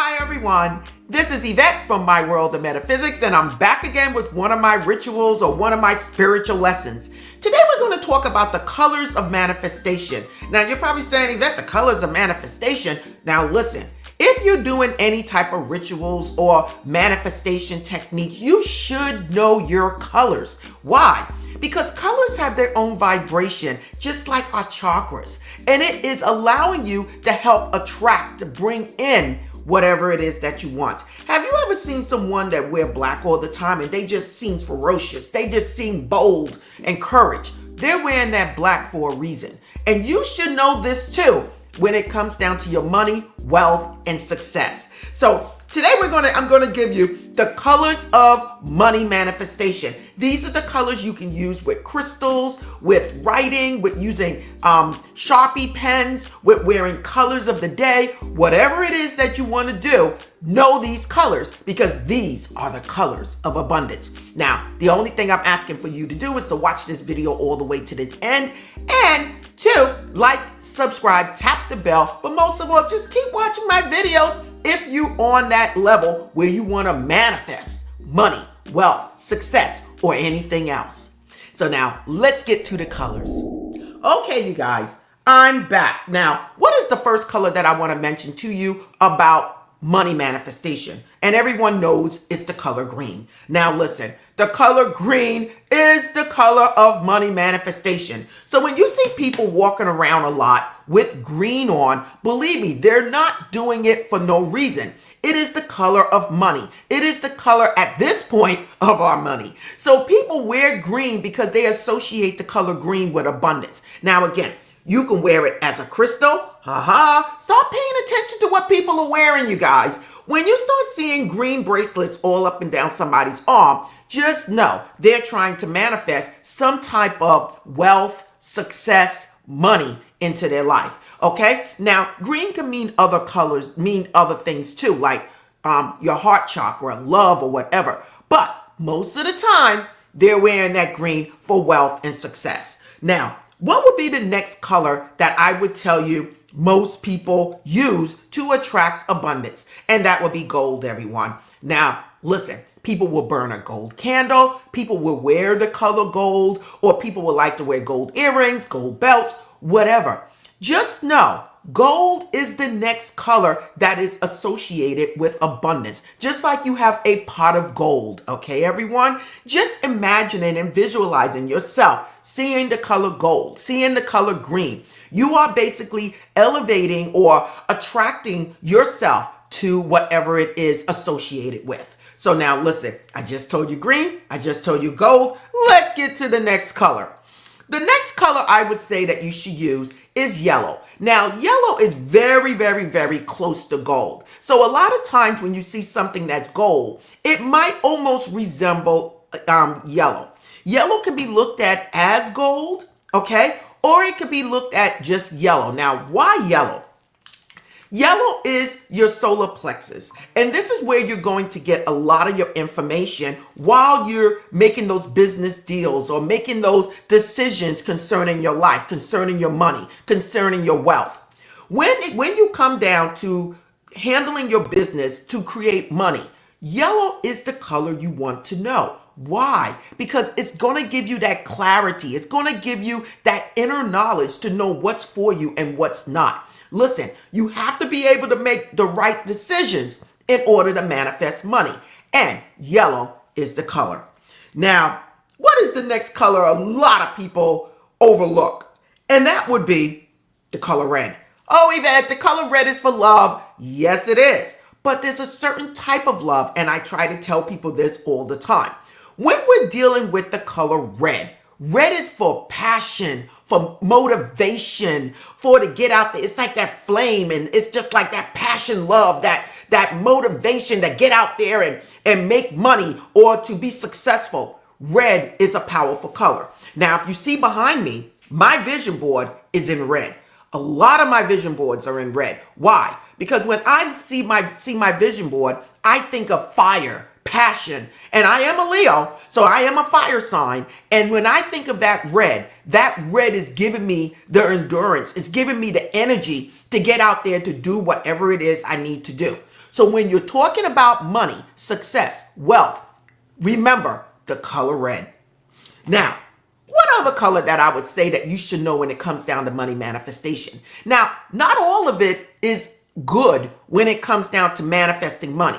Hi everyone, this is Yvette from My World of Metaphysics, and I'm back again with one of my rituals or one of my spiritual lessons. Today we're going to talk about the colors of manifestation. Now you're probably saying, Yvette, the colors of manifestation? Now listen, if you're doing any type of rituals or manifestation techniques, you should know your colors. Why? Because colors have their own vibration, just like our chakras. And it is allowing you to help attract, to bring in whatever it is that you want. Have you ever seen someone that wear black all the time and they just seem ferocious? They just seem bold and courage. They're wearing that black for a reason. And you should know this too when it comes down to your money, wealth, and success. So today I'm going to give you the colors of money manifestation. These are the colors you can use with crystals, with writing, with using Sharpie pens, with wearing colors of the day. Whatever it is that you want to do, know these colors because these are the colors of abundance. Now, the only thing I'm asking for you to do is to watch this video all the way to the end and to like, subscribe, tap the bell, but most of all, just keep watching my videos if you're on that level where you want to manifest money, wealth, success, or anything else. So now let's get to the colors. Okay, you guys, I'm back. Now, what is the first color that I want to mention to you about money manifestation? And everyone knows it's the color green. Now listen, the color green is the color of money manifestation. So when you see people walking around a lot with green on, believe me, they're not doing it for no reason. It is the color of money. It is the color at this point of our money. So people wear green because they associate the color green with abundance. Now again, you can wear it as a crystal. Stop paying attention to what people are wearing, you guys. When you start seeing green bracelets all up and down somebody's arm, just know they're trying to manifest some type of wealth, success, money into their life. Okay? Now, green can mean other colors, mean other things too, like your heart chakra, love, or whatever. But most of the time, they're wearing that green for wealth and success. Now, what would be the next color that I would tell you most people use to attract abundance? And that would be gold, everyone. Now, listen, people will burn a gold candle, people will wear the color gold, or people will like to wear gold earrings, gold belts, whatever. Just know, gold is the next color that is associated with abundance. Just like you have a pot of gold, okay, everyone? Just imagining and visualizing yourself seeing the color gold, seeing the color green. You are basically elevating or attracting yourself to whatever it is associated with. So now listen, I just told you green, I just told you gold. Let's get to the next color. The next color I would say that you should use is yellow. Now, yellow is very, very, very close to gold. So a lot of times when you see something that's gold, it might almost resemble yellow. Yellow can be looked at as gold, okay? Or it could be looked at just yellow. Now, why yellow? Yellow is your solar plexus, and this is where you're going to get a lot of your information while you're making those business deals or making those decisions concerning your life, concerning your money, concerning your wealth. When you come down to handling your business to create money, yellow is the color you want to know. Why? Because it's going to give you that clarity. It's going to give you that inner knowledge to know what's for you and what's not. Listen, you have to be able to make the right decisions in order to manifest money. And yellow is the color. Now, what is the next color a lot of people overlook? And that would be the color red. Oh, Yvette, the color red is for love. Yes, it is. But there's a certain type of love, and I try to tell people this all the time. When we're dealing with the color red, red is for passion, for motivation, for to get out there. It's like that flame, and it's just like that passion, love, that motivation to get out there and make money or to be successful. Red is a powerful color. Now, if you see behind me, my vision board is in red. A lot of my vision boards are in red. Why? Because when I see my vision board, I think of fire, passion, and I am a Leo, so I am a fire sign. And when I think of that red is giving me the endurance. It's giving me the energy to get out there to do whatever it is I need to do. So when you're talking about money, success, wealth, remember the color red. Now, what other color that I would say that you should know when it comes down to money manifestation? Now, not all of it is good when it comes down to manifesting money.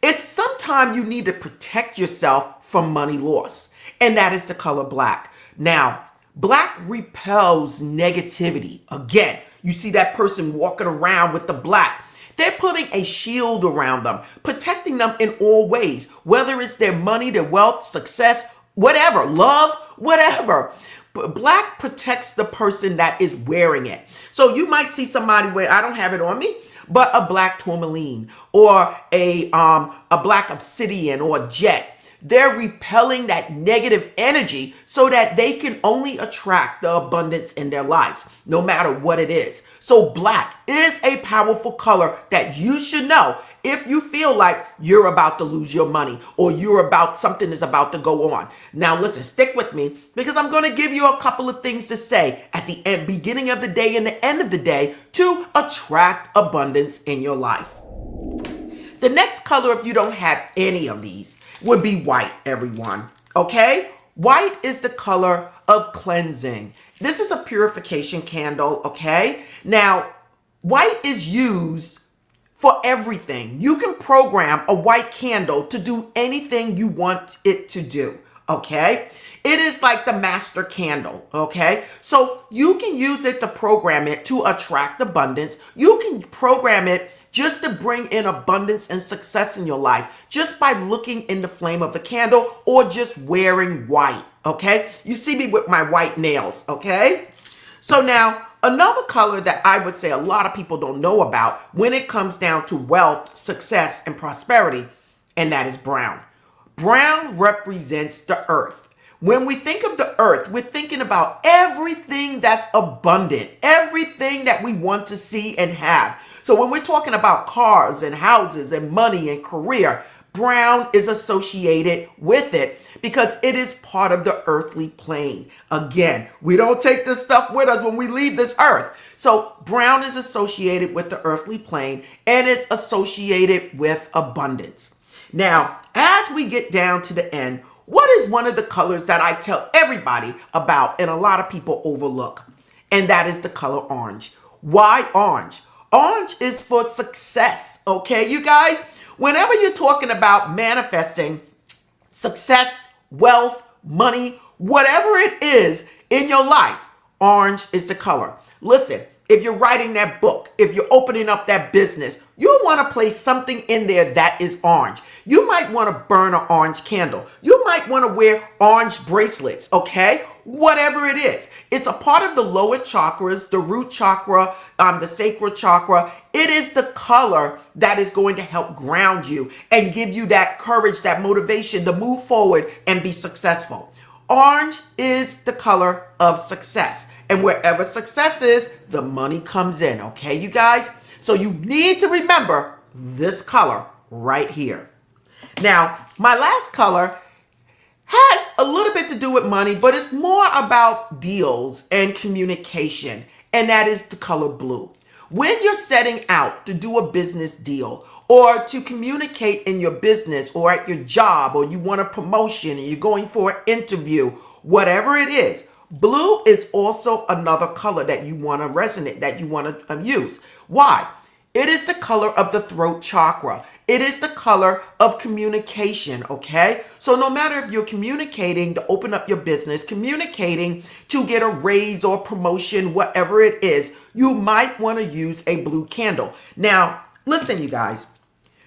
It's sometimes you need to protect yourself from money loss, and that is the color black. Now, black repels negativity. Again, you see that person walking around with the black. They're putting a shield around them, protecting them in all ways, whether it's their money, their wealth, success, whatever, love, whatever. But black protects the person that is wearing it. So you might see somebody wear, I don't have it on me, but a black tourmaline or a black obsidian or jet. They're repelling that negative energy so that they can only attract the abundance in their lives, no matter what it is. So black is a powerful color that you should know if you feel like you're about to lose your money or something is about to go on. Now listen, stick with me because I'm going to give you a couple of things to say at the beginning of the day and the end of the day to attract abundance in your life. The next color, if you don't have any of these, would be white, everyone. Okay? White is the color of cleansing. This is a purification candle, okay? Now, white is used for everything. You can program a white candle to do anything you want it to do, okay? It is like the master candle, okay? So you can use it to program it to attract abundance. You can program it just to bring in abundance and success in your life, just by looking in the flame of the candle or just wearing white, okay? You see me with my white nails, okay? So now, another color that I would say a lot of people don't know about when it comes down to wealth, success, and prosperity, and that is brown. Brown represents the earth. When we think of the earth, we're thinking about everything that's abundant, everything that we want to see and have. So when we're talking about cars and houses and money and career, brown is associated with it because it is part of the earthly plane. Again, we don't take this stuff with us when we leave this earth. So brown is associated with the earthly plane and it's associated with abundance. Now, as we get down to the end, what is one of the colors that I tell everybody about and a lot of people overlook? And that is the color orange. Why orange? Orange is for success, okay, you guys? Whenever you're talking about manifesting success, wealth, money, whatever it is in your life, orange is the color. Listen, if you're writing that book, if you're opening up that business, you want to place something in there that is orange. You might want to burn an orange candle. You might want to wear orange bracelets, okay? Whatever it is. It's a part of the lower chakras, the root chakra, the sacral chakra. It is the color that is going to help ground you and give you that courage, that motivation to move forward and be successful. Orange is the color of success. And wherever success is, the money comes in, okay, you guys? So you need to remember this color right here. Now, my last color has a little bit to do with money, but it's more about deals and communication, and that is the color blue. When you're setting out to do a business deal or to communicate in your business or at your job, or you want a promotion and you're going for an interview, whatever it is, blue is also another color that you want to resonate, that you want to use. Why? It is the color of the throat chakra. It is the color of communication, okay? So no matter if you're communicating to open up your business, communicating to get a raise or promotion, whatever it is, you might want to use a blue candle. Now, listen, you guys.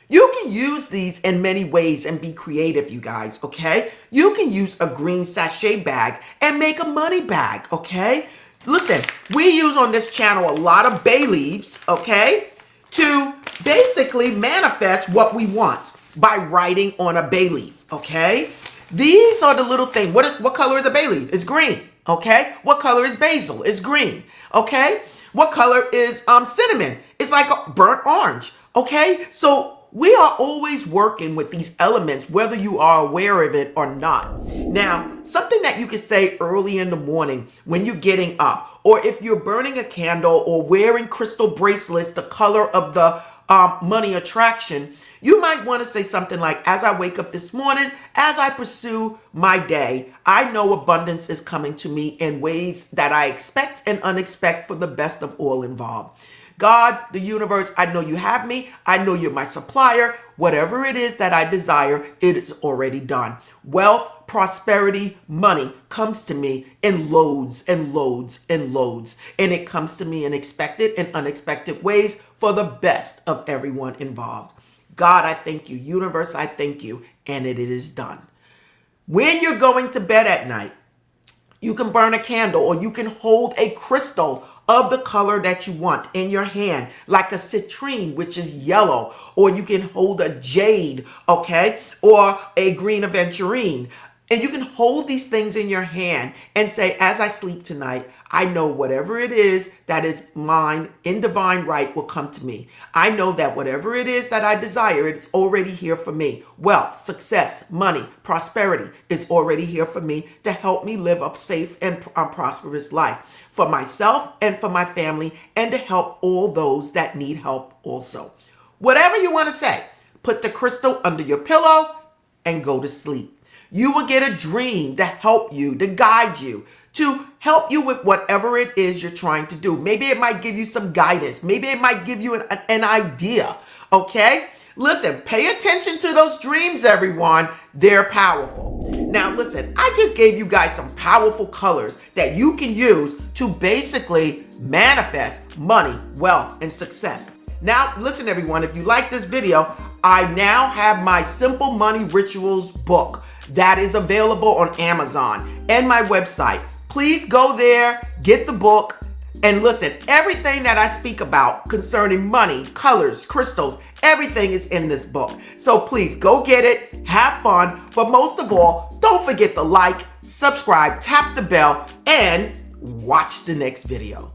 You can use these in many ways and be creative, you guys, okay? You can use a green sachet bag and make a money bag, okay? Listen, we use on this channel a lot of bay leaves, okay, to basically manifest what we want by writing on a bay leaf, okay? These are the little things. What color is a bay leaf? It's green, okay? What color is basil? It's green, okay? What color is cinnamon? It's like a burnt orange, okay? So we are always working with these elements, whether you are aware of it or not. Now, something that you can say early in the morning when you're getting up, or if you're burning a candle or wearing crystal bracelets, the color of the money attraction, you might want to say something like, as I wake up this morning, as I pursue my day, I know abundance is coming to me in ways that I expect and unexpect for the best of all involved. God, the universe, I know you have me. I know you're my supplier. Whatever it is that I desire, it is already done. Wealth, prosperity, money comes to me in loads and loads and loads. And it comes to me in expected and unexpected ways for the best of everyone involved. God, I thank you. Universe, I thank you. And it is done. When you're going to bed at night, you can burn a candle or you can hold a crystal of the color that you want in your hand, like a citrine, which is yellow, or you can hold a jade, okay, or a green aventurine. And you can hold these things in your hand and say, as I sleep tonight, I know whatever it is that is mine in divine right will come to me. I know that whatever it is that I desire, it's already here for me. Wealth, success, money, prosperity is already here for me to help me live a safe and prosperous life for myself and for my family, and to help all those that need help also. Whatever you want to say, put the crystal under your pillow and go to sleep. You will get a dream to help you, to guide you, to help you with whatever it is you're trying to do. Maybe it might give you some guidance. Maybe it might give you an idea, okay? Listen, pay attention to those dreams, everyone. They're powerful. Now, listen, I just gave you guys some powerful colors that you can use to basically manifest money, wealth, and success. Now, listen, everyone, if you like this video, I now have my Simple Money Rituals book that is available on Amazon and my website. Please go there, get the book, and listen, everything that I speak about concerning money, colors, crystals, everything is in this book. So please go get it, have fun, but most of all, don't forget to like, subscribe, tap the bell, and watch the next video.